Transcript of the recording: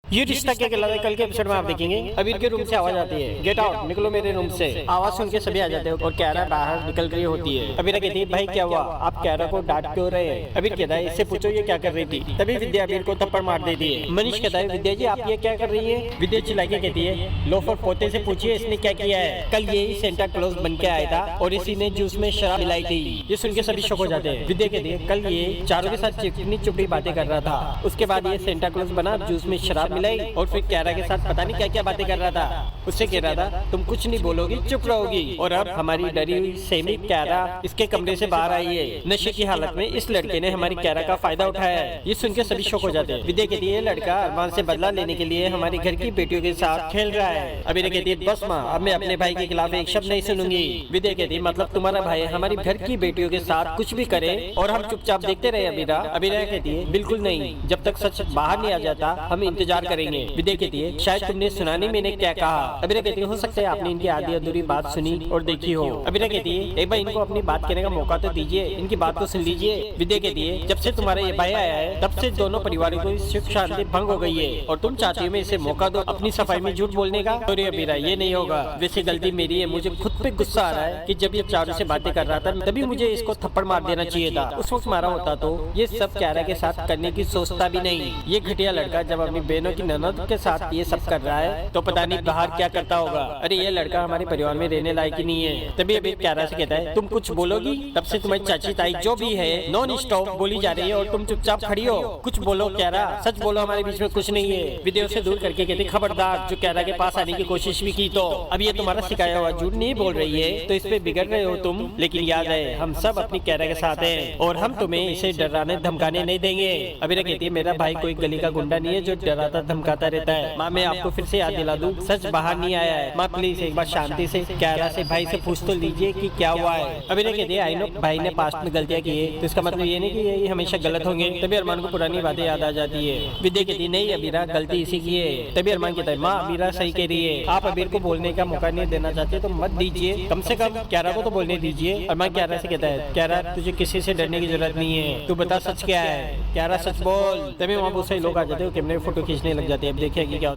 ये रिश्ता क्या कहलाता है कल के एपिसोड में आप देखेंगे। अबीर के रूम से आवाज आती है, गेट आउट, निकलो मेरे रूम से। आवाज सुन के सभी आ जाते हैं और कैरा बाहर निकल रही होती है। अबीर कहती है भाई क्या हुआ, आप कैरा को डांट क्यों रहे हैं। अबीर कहता है इससे पूछो ये क्या कर रही थी। तभी विद्या अबीर को थप्पड़ मार देती है। मनीष कहता है विद्या जी आप ये क्या कर रही है। विद्या चिल्ला के कहती है लोफर पोते से पूछिए इसने क्या किया है। कल ये सेंटा क्लॉज बन के आया था और इसी ने जूस में शराब मिलाई थी। ये सुन के सभी शौक हो जाते हैं। विद्या कहती है कल ये चारों के साथ चिकनी चुपड़ी बातें कर रहा था, उसके बाद ये सेंटा क्लॉज बना, जूस में शराब मिलाई और फिर कैरा के साथ पता नहीं क्या क्या बातें कर रहा था। उससे कह रहा था तुम कुछ नहीं बोलोगी, चुप रहोगी। और अब हमारी डरी हुई सेमी कैरा इसके कमरे से बाहर आई है। नशे की हालत में इस लड़के ने हमारी कैरा का फायदा उठाया है। ये सुन के सभी शौक हो जाते हैं। विद्या कहती है लड़का अरमान से बदला लेने के लिए हमारे घर की बेटियों के साथ खेल रहा है। अबीरा कहती है बस माँ अब मैं अपने भाई के खिलाफ एक शब्द नहीं सुनूंगी। विद्या कहती है मतलब तुम्हारा भाई हमारी घर की बेटियों के साथ कुछ भी करे और हम चुपचाप देखते रहे। अबीरा कहती है बिल्कुल नहीं, जब तक सच बाहर नहीं आ जाता हम इंतजार करेंगे। विद्या कहती है शायद तुमने सुना नहीं मैंने क्या कहा। अबीरा कहती है हो सकता है आपने इनकी आधी अधूरी बात सुनी और देखी हो। अबीरा कहती है एक बार इनको अपनी बात कहने का मौका तो दीजिए, इनकी बात तो सुन लीजिए। विद्या कहती है जब से तुम्हारा ये भाई आया है तब से दोनों परिवारों को सुख शांति भंग हो गई है और तुम चाहती हो मैं इसे मौका दो अपनी सफाई में झूठ बोलने का। सॉरी अबीरा ये नहीं होगा, वैसे गलती मेरी है, मुझे खुद पे गुस्सा आ रहा है कि जब ये चारों से बातें कर रहा था तभी मुझे इसको थप्पड़ मार देना चाहिए था। उस वक्त मारा होता तो ये सब कैरा के साथ करने की सोचता भी नहीं। ये घटिया लड़का जब अपनी बहनों की ननद के साथ ये सब कर रहा है तो पता नहीं बाहर क्या करता होगा। अरे ये लड़का हमारे परिवार में रहने लायक ही नहीं है। तभी अभी कैरा से कहता है तुम कुछ बोलोगी, तब से तुम्हारी चाची ताई जो भी है नॉन स्टॉप बोली जा रही है और तुम चुपचाप खड़ी हो। कुछ बोलो कैरा, सच बोलो हमारे बीच में कुछ नहीं है। विद्या से दूर करके कहते खबरदार जो कैरा के पास आने की कोशिश भी की तो अब ये तुम्हारा सिखाया हुआ झूठ नहीं बोल रही है तो इस पे बिगड़ रहे हो तुम। लेकिन याद है हम सब अपनी कैरा के साथ हैं और हम तुम्हें इसे डराने धमकाने नहीं देंगे। अबीरा कहती है मेरा भाई कोई गली का गुंडा नहीं है जो डराता धमकाता रहता है। माँ मैं आपको फिर से याद दिला दूं सच बाहर नहीं आया है। माँ प्लीज एक बार शांति से कैरा से भाई से पूछ तो लीजिए कि क्या हुआ है। अबीरा कहती है आई नो भाई ने पास्ट में गलतियां की है तो इसका मतलब ये नहीं कि ये हमेशा गलत होंगे। तभी अरमान को पुरानी बातें याद आ जाती है। विद्या कहती है नहीं अबीरा गलती इसी की है। तभी अरमान कहता है माँ अबीरा सही कह रही है, आप अबीर को बोलने का मौका नहीं देना चाहते तो मत दीजिए, कम से कम कैरा को तो बोलने दीजिए। अरमान कैरा से कहता है कैरा तुझे किसी से डरने की जरूरत नहीं है, तू बता सच क्या है। कैरा सच बोल। तभी वहाँ बहुत सारे लोग आ जाते हैं, कैमरे में फोटो खींचने लग जाते हैं। अब देखिए क्या